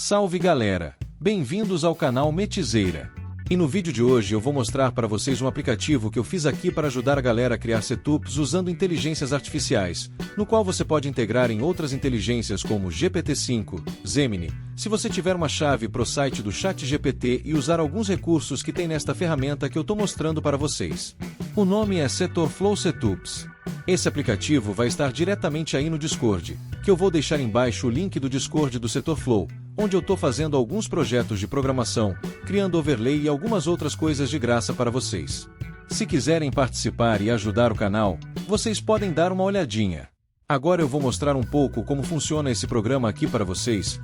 Salve galera! Bem-vindos ao canal Metizeira. E no vídeo de hoje eu vou mostrar para vocês um aplicativo que eu fiz aqui para ajudar a galera a criar setups usando inteligências artificiais, no qual você pode integrar em outras inteligências como GPT-5, Gemini, se você tiver uma chave pro site do ChatGPT e usar alguns recursos que tem nesta ferramenta que eu estou mostrando para vocês. O nome é SetorFlow Setups. Esse aplicativo vai estar diretamente aí no Discord, que eu vou deixar embaixo o link do Discord do SetorFlow, onde eu estou fazendo alguns projetos de programação, criando overlay e algumas outras coisas de graça para vocês. Se quiserem participar e ajudar o canal, vocês podem dar uma olhadinha. Agora eu vou mostrar um pouco como funciona esse programa aqui para vocês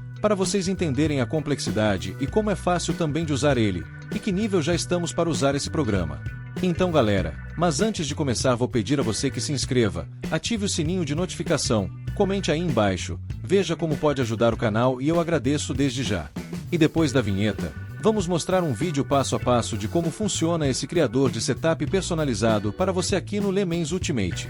entenderem a complexidade e como é fácil também de usar ele, e que nível já estamos para usar esse programa. Então galera, mas antes de começar vou pedir a você que se inscreva, ative o sininho de notificação, comente aí embaixo, veja como pode ajudar o canal e eu agradeço desde já. E depois da vinheta, vamos mostrar um vídeo passo a passo de como funciona esse criador de setup personalizado para você aqui no Lemens Ultimate.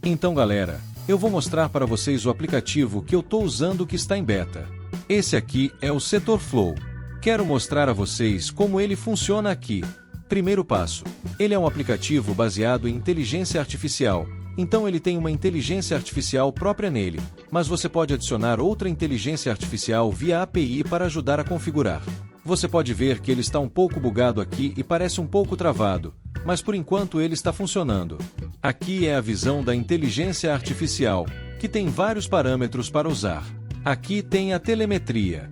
Então galera, eu vou mostrar para vocês o aplicativo que eu estou usando que está em beta. Esse aqui é o SetorFlow. Quero mostrar a vocês como ele funciona aqui. Primeiro passo. Ele é um aplicativo baseado em inteligência artificial, então ele tem uma inteligência artificial própria nele, mas você pode adicionar outra inteligência artificial via API para ajudar a configurar. Você pode ver que ele está um pouco bugado aqui e parece um pouco travado, mas por enquanto ele está funcionando. Aqui é a visão da inteligência artificial, que tem vários parâmetros para usar. Aqui tem a telemetria.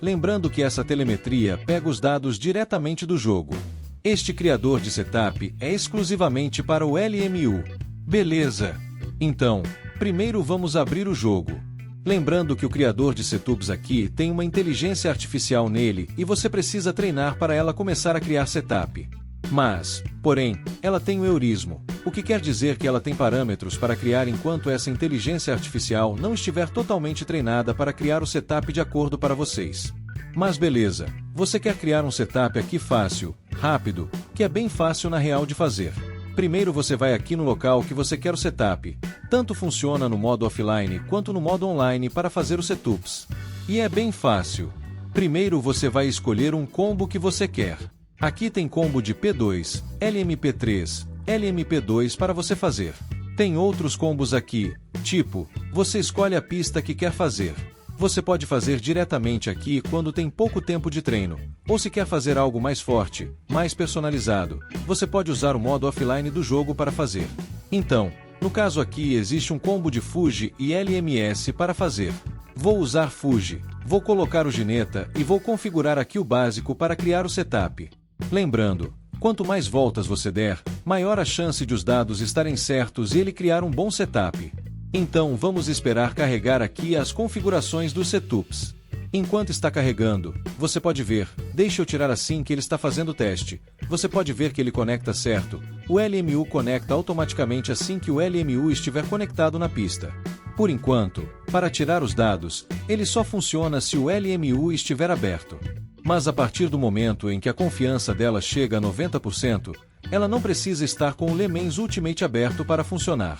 Lembrando que essa telemetria pega os dados diretamente do jogo. Este criador de setup é exclusivamente para o LMU. Beleza! Então, primeiro vamos abrir o jogo. Lembrando que o criador de setups aqui tem uma inteligência artificial nele e você precisa treinar para ela começar a criar setup. Mas, porém, ela tem o heurismo, o que quer dizer que ela tem parâmetros para criar enquanto essa inteligência artificial não estiver totalmente treinada para criar o setup de acordo para vocês. Mas beleza, você quer criar um setup aqui fácil, rápido, que é bem fácil na real de fazer. Primeiro você vai aqui no local que você quer o setup, tanto funciona no modo offline quanto no modo online para fazer os setups. E é bem fácil. Primeiro você vai escolher um combo que você quer. Aqui tem combo de P2, LMP3, LMP2 para você fazer. Tem outros combos aqui, tipo, você escolhe a pista que quer fazer. Você pode fazer diretamente aqui quando tem pouco tempo de treino, ou se quer fazer algo mais forte, mais personalizado, você pode usar o modo offline do jogo para fazer. Então, no caso aqui existe um combo de Fuji e LMS para fazer. Vou usar Fuji, vou colocar o gineta e vou configurar aqui o básico para criar o setup. Lembrando, quanto mais voltas você der, maior a chance de os dados estarem certos e ele criar um bom setup. Então vamos esperar carregar aqui as configurações dos setups. Enquanto está carregando, você pode ver, deixa eu tirar assim que ele está fazendo o teste. Você pode ver que ele conecta certo, o LMU conecta automaticamente assim que o LMU estiver conectado na pista. Por enquanto, para tirar os dados, ele só funciona se o LMU estiver aberto. Mas a partir do momento em que a confiança dela chega a 90%, ela não precisa estar com o Lemens Ultimate aberto para funcionar.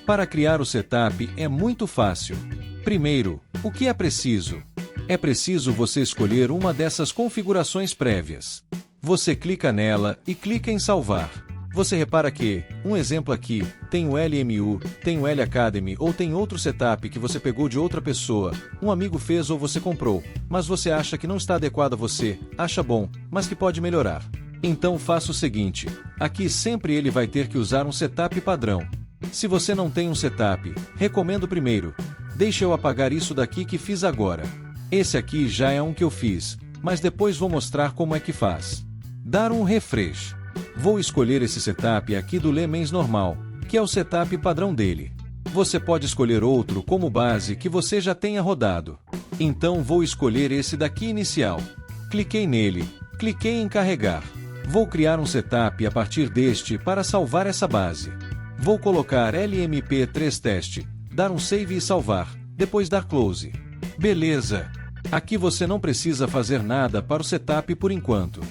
Para criar o setup é muito fácil. Primeiro, o que é preciso? É preciso você escolher uma dessas configurações prévias. Você clica nela e clica em salvar. Você repara que, um exemplo aqui, tem o LMU, tem o L Academy ou tem outro setup que você pegou de outra pessoa, um amigo fez ou você comprou, mas você acha que não está adequado a você, acha bom, mas que pode melhorar. Então faça o seguinte, aqui sempre ele vai ter que usar um setup padrão. Se você não tem um setup, recomendo primeiro, deixa eu apagar isso daqui que fiz agora. Esse aqui já é um que eu fiz, mas depois vou mostrar como é que faz. Dar um refresh. Vou escolher esse setup aqui do Lemens normal, que é o setup padrão dele. Você pode escolher outro como base que você já tenha rodado. Então vou escolher esse daqui inicial. Cliquei nele, cliquei em carregar. Vou criar um setup a partir deste para salvar essa base. Vou colocar LMP3 teste, dar um save e salvar, depois dar close. Beleza! Aqui você não precisa fazer nada para o setup por enquanto.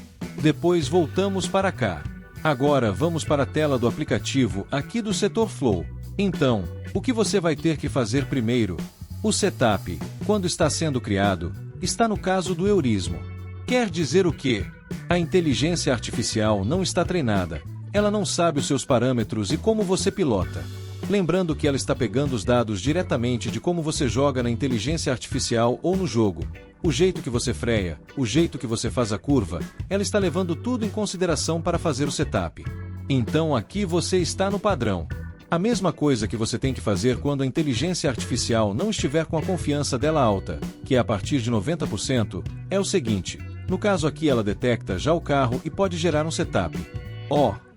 Depois voltamos para cá. Agora vamos para a tela do aplicativo aqui do Setor Flow. Então, o que você vai ter que fazer primeiro? O setup, quando está sendo criado, está no caso do heurismo. Quer dizer o quê? A inteligência artificial não está treinada, ela não sabe os seus parâmetros e como você pilota. Lembrando que ela está pegando os dados diretamente de como você joga na inteligência artificial ou no jogo. O jeito que você freia, o jeito que você faz a curva, ela está levando tudo em consideração para fazer o setup. Então aqui você está no padrão. A mesma coisa que você tem que fazer quando a inteligência artificial não estiver com a confiança dela alta, que é a partir de 90%, é o seguinte. No caso aqui ela detecta já o carro e pode gerar um setup.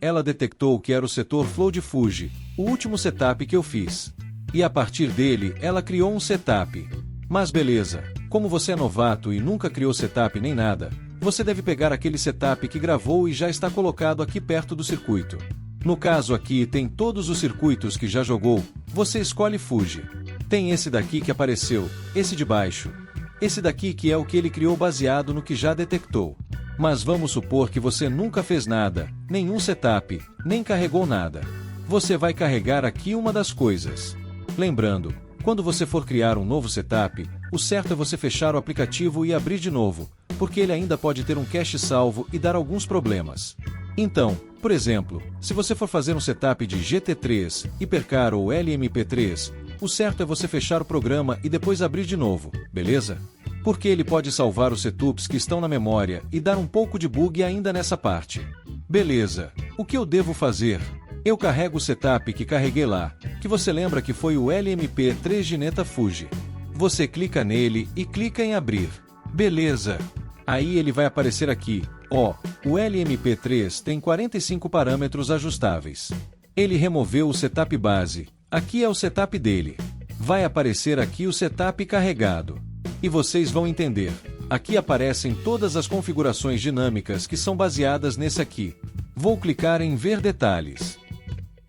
Ela detectou que era o setor Flow de Fuji, o último setup que eu fiz. E a partir dele, ela criou um setup. Mas beleza, como você é novato e nunca criou setup nem nada, você deve pegar aquele setup que gravou e já está colocado aqui perto do circuito. No caso aqui tem todos os circuitos que já jogou, você escolhe Fuji. Tem esse daqui que apareceu, esse de baixo. Esse daqui que é o que ele criou baseado no que já detectou. Mas vamos supor que você nunca fez nada, nenhum setup, nem carregou nada. Você vai carregar aqui uma das coisas. Lembrando, quando você for criar um novo setup, o certo é você fechar o aplicativo e abrir de novo, porque ele ainda pode ter um cache salvo e dar alguns problemas. Então, por exemplo, se você for fazer um setup de GT3, Hipercar ou LMP3, o certo é você fechar o programa e depois abrir de novo, beleza? Porque ele pode salvar os setups que estão na memória e dar um pouco de bug ainda nessa parte. Beleza, o que eu devo fazer? Eu carrego o setup que carreguei lá, que você lembra que foi o LMP3 Gineta Fuji. Você clica nele e clica em abrir. Beleza. Aí ele vai aparecer aqui, o LMP3 tem 45 parâmetros ajustáveis. Ele removeu o setup base, aqui é o setup dele. Vai aparecer aqui o setup carregado. E vocês vão entender. Aqui aparecem todas as configurações dinâmicas que são baseadas nesse aqui. Vou clicar em ver detalhes.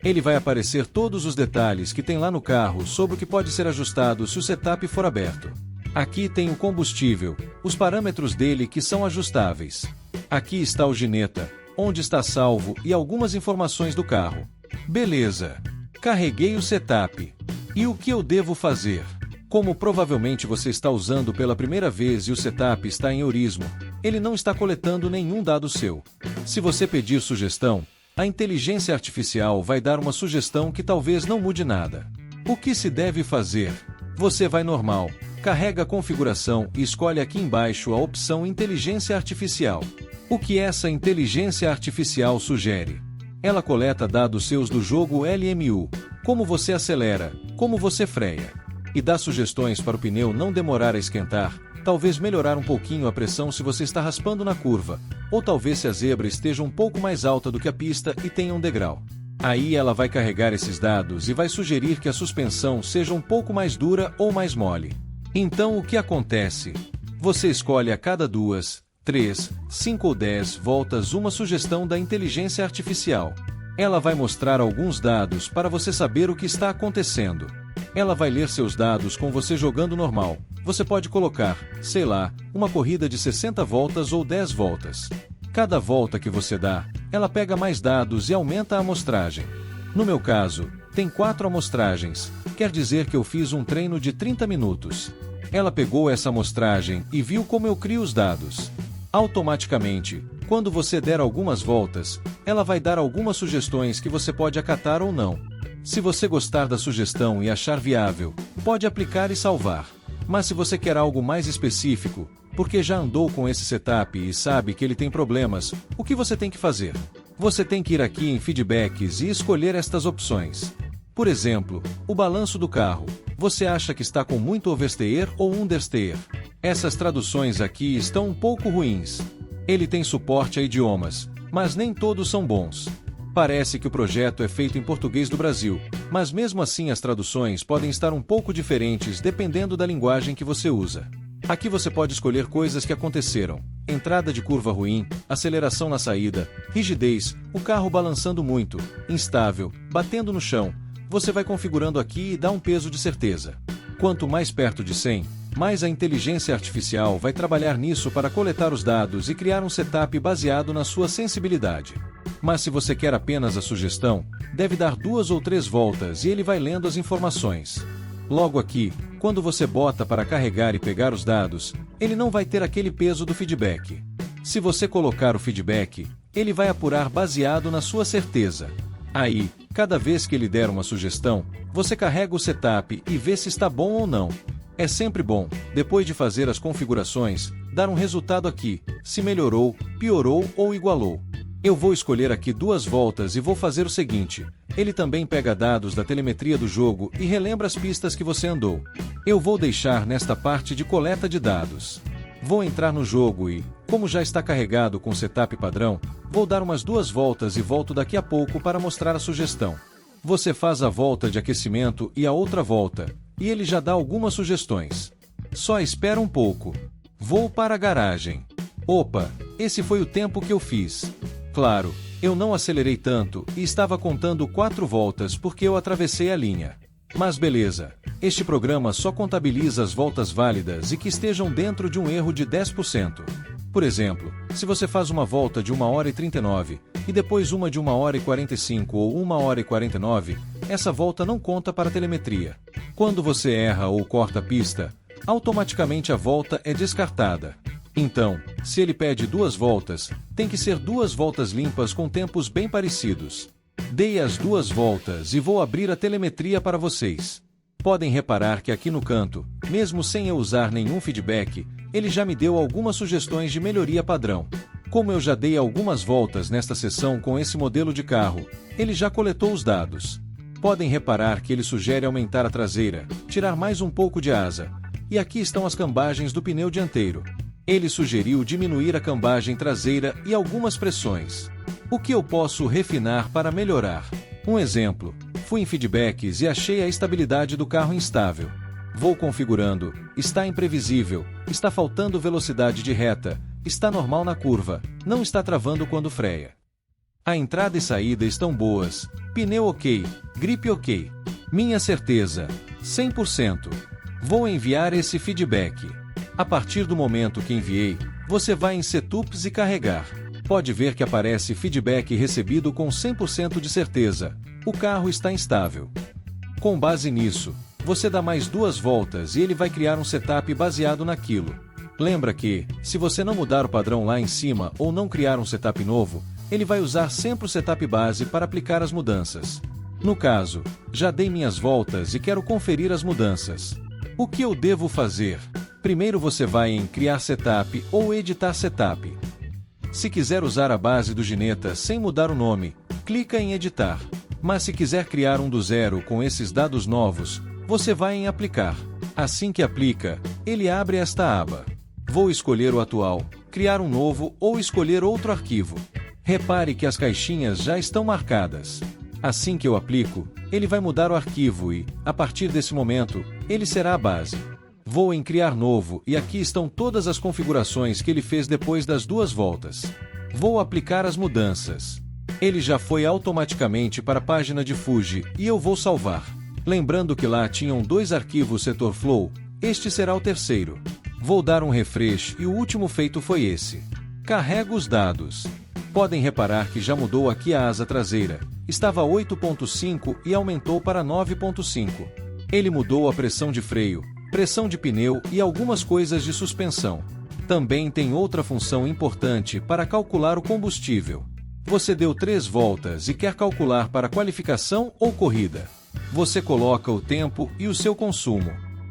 Ele vai aparecer todos os detalhes que tem lá no carro sobre o que pode ser ajustado se o setup for aberto. Aqui tem o combustível, os parâmetros dele que são ajustáveis. Aqui está o gineta, onde está salvo e algumas informações do carro. Beleza. Carreguei o setup. E o que eu devo fazer? Como provavelmente você está usando pela primeira vez e o setup está em heurismo, ele não está coletando nenhum dado seu. Se você pedir sugestão, a inteligência artificial vai dar uma sugestão que talvez não mude nada. O que se deve fazer? Você vai normal, carrega a configuração e escolhe aqui embaixo a opção Inteligência Artificial. O que essa inteligência artificial sugere? Ela coleta dados seus do jogo LMU, como você acelera, como você freia. E dá sugestões para o pneu não demorar a esquentar, talvez melhorar um pouquinho a pressão se você está raspando na curva, ou talvez se a zebra esteja um pouco mais alta do que a pista e tenha um degrau. Aí ela vai carregar esses dados e vai sugerir que a suspensão seja um pouco mais dura ou mais mole. Então o que acontece? Você escolhe a cada 2, 3, 5 ou 10 voltas uma sugestão da inteligência artificial. Ela vai mostrar alguns dados para você saber o que está acontecendo. Ela vai ler seus dados com você jogando normal. Você pode colocar, sei lá, uma corrida de 60 voltas ou 10 voltas. Cada volta que você dá, ela pega mais dados e aumenta a amostragem. No meu caso, tem 4 amostragens, quer dizer que eu fiz um treino de 30 minutos. Ela pegou essa amostragem e viu como eu crio os dados. Automaticamente, quando você der algumas voltas, ela vai dar algumas sugestões que você pode acatar ou não. Se você gostar da sugestão e achar viável, pode aplicar e salvar. Mas se você quer algo mais específico, porque já andou com esse setup e sabe que ele tem problemas, o que você tem que fazer? Você tem que ir aqui em Feedbacks e escolher estas opções. Por exemplo, o balanço do carro. Você acha que está com muito oversteer ou understeer? Essas traduções aqui estão um pouco ruins. Ele tem suporte a idiomas, mas nem todos são bons. Parece que o projeto é feito em português do Brasil, mas mesmo assim as traduções podem estar um pouco diferentes dependendo da linguagem que você usa. Aqui você pode escolher coisas que aconteceram: entrada de curva ruim, aceleração na saída, rigidez, o carro balançando muito, instável, batendo no chão. Você vai configurando aqui e dá um peso de certeza. Quanto mais perto de 100, mais a inteligência artificial vai trabalhar nisso para coletar os dados e criar um setup baseado na sua sensibilidade. Mas se você quer apenas a sugestão, deve dar 2 ou 3 voltas e ele vai lendo as informações. Logo aqui, quando você bota para carregar e pegar os dados, ele não vai ter aquele peso do feedback. Se você colocar o feedback, ele vai apurar baseado na sua certeza. Aí, cada vez que ele der uma sugestão, você carrega o setup e vê se está bom ou não. É sempre bom, depois de fazer as configurações, dar um resultado aqui, se melhorou, piorou ou igualou. Eu vou escolher aqui 2 voltas e vou fazer o seguinte: ele também pega dados da telemetria do jogo e relembra as pistas que você andou. Eu vou deixar nesta parte de coleta de dados. Vou entrar no jogo e, como já está carregado com setup padrão, vou dar umas 2 voltas e volto daqui a pouco para mostrar a sugestão. Você faz a volta de aquecimento e a outra volta, e ele já dá algumas sugestões. Só espera um pouco. Vou para a garagem. Opa, esse foi o tempo que eu fiz. Claro, eu não acelerei tanto e estava contando 4 voltas porque eu atravessei a linha. Mas beleza, este programa só contabiliza as voltas válidas e que estejam dentro de um erro de 10%. Por exemplo, se você faz uma volta de 1h39 e depois uma de 1h45 ou 1h49, essa volta não conta para a telemetria. Quando você erra ou corta a pista, automaticamente a volta é descartada. Então, se ele pede 2 voltas, tem que ser 2 voltas limpas com tempos bem parecidos. Dei as 2 voltas e vou abrir a telemetria para vocês. Podem reparar que aqui no canto, mesmo sem eu usar nenhum feedback, ele já me deu algumas sugestões de melhoria padrão. Como eu já dei algumas voltas nesta sessão com esse modelo de carro, ele já coletou os dados. Podem reparar que ele sugere aumentar a traseira, tirar mais um pouco de asa. E aqui estão as cambagens do pneu dianteiro. Ele sugeriu diminuir a cambagem traseira e algumas pressões. O que eu posso refinar para melhorar? Um exemplo, fui em feedbacks e achei a estabilidade do carro instável. Vou configurando, está imprevisível, está faltando velocidade de reta, está normal na curva, não está travando quando freia. A entrada e saída estão boas, pneu ok, gripe ok. Minha certeza, 100%. Vou enviar esse feedback. A partir do momento que enviei, você vai em Setups e carregar. Pode ver que aparece feedback recebido com 100% de certeza. O carro está instável. Com base nisso, você dá mais 2 voltas e ele vai criar um setup baseado naquilo. Lembra que, se você não mudar o padrão lá em cima ou não criar um setup novo, ele vai usar sempre o setup base para aplicar as mudanças. No caso, já dei minhas voltas e quero conferir as mudanças. O que eu devo fazer? Primeiro você vai em Criar Setup ou Editar Setup. Se quiser usar a base do Gineta sem mudar o nome, clica em Editar. Mas se quiser criar um do zero com esses dados novos, você vai em Aplicar. Assim que aplica, ele abre esta aba. Vou escolher o atual, criar um novo ou escolher outro arquivo. Repare que as caixinhas já estão marcadas. Assim que eu aplico, ele vai mudar o arquivo e, a partir desse momento, ele será a base. Vou em Criar Novo e aqui estão todas as configurações que ele fez depois das 2 voltas. Vou aplicar as mudanças. Ele já foi automaticamente para a página de Fuji e eu vou salvar. Lembrando que lá tinham 2 arquivos Setor Flow, este será o terceiro. Vou dar um refresh e o último feito foi esse. Carrego os dados. Podem reparar que já mudou aqui a asa traseira. Estava 8.5 e aumentou para 9.5. Ele mudou a pressão de freio, pressão de pneu e algumas coisas de suspensão. Também tem outra função importante para calcular o combustível. Você deu 3 voltas e quer calcular para qualificação ou corrida. Você coloca o tempo e o seu consumo.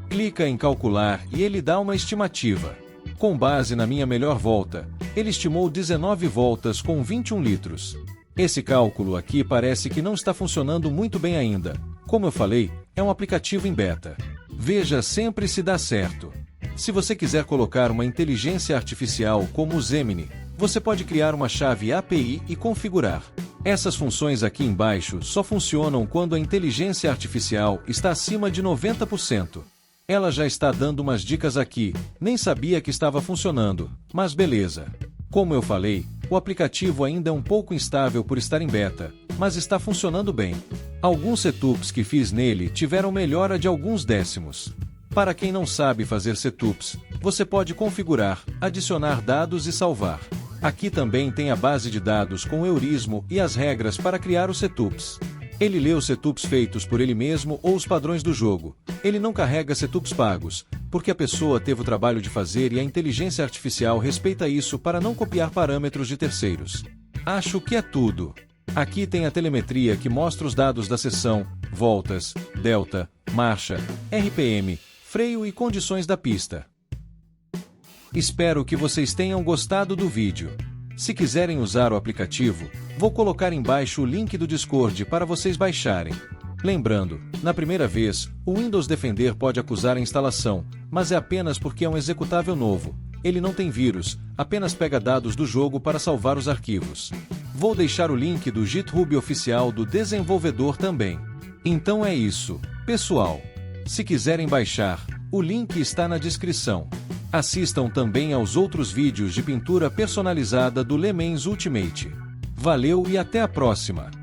Clica em calcular e ele dá uma estimativa. Com base na minha melhor volta, ele estimou 19 voltas com 21 litros. Esse cálculo aqui parece que não está funcionando muito bem ainda. Como eu falei, é um aplicativo em beta. Veja sempre se dá certo. Se você quiser colocar uma inteligência artificial como o Gemini, você pode criar uma chave API e configurar. Essas funções aqui embaixo só funcionam quando a inteligência artificial está acima de 90%. Ela já está dando umas dicas aqui, nem sabia que estava funcionando, mas beleza. Como eu falei, o aplicativo ainda é um pouco instável por estar em beta, mas está funcionando bem. Alguns setups que fiz nele tiveram melhora de alguns décimos. Para quem não sabe fazer setups, você pode configurar, adicionar dados e salvar. Aqui também tem a base de dados com o Eurismo e as regras para criar os setups. Ele lê os setups feitos por ele mesmo ou os padrões do jogo. Ele não carrega setups pagos, porque a pessoa teve o trabalho de fazer e a inteligência artificial respeita isso para não copiar parâmetros de terceiros. Acho que é tudo. Aqui tem a telemetria que mostra os dados da sessão, voltas, delta, marcha, RPM, freio e condições da pista. Espero que vocês tenham gostado do vídeo. Se quiserem usar o aplicativo, vou colocar embaixo o link do Discord para vocês baixarem. Lembrando, na primeira vez, o Windows Defender pode acusar a instalação, mas é apenas porque é um executável novo. Ele não tem vírus, apenas pega dados do jogo para salvar os arquivos. Vou deixar o link do GitHub oficial do desenvolvedor também. Então é isso, pessoal. Se quiserem baixar, o link está na descrição. Assistam também aos outros vídeos de pintura personalizada do LeMans Ultimate. Valeu e até a próxima!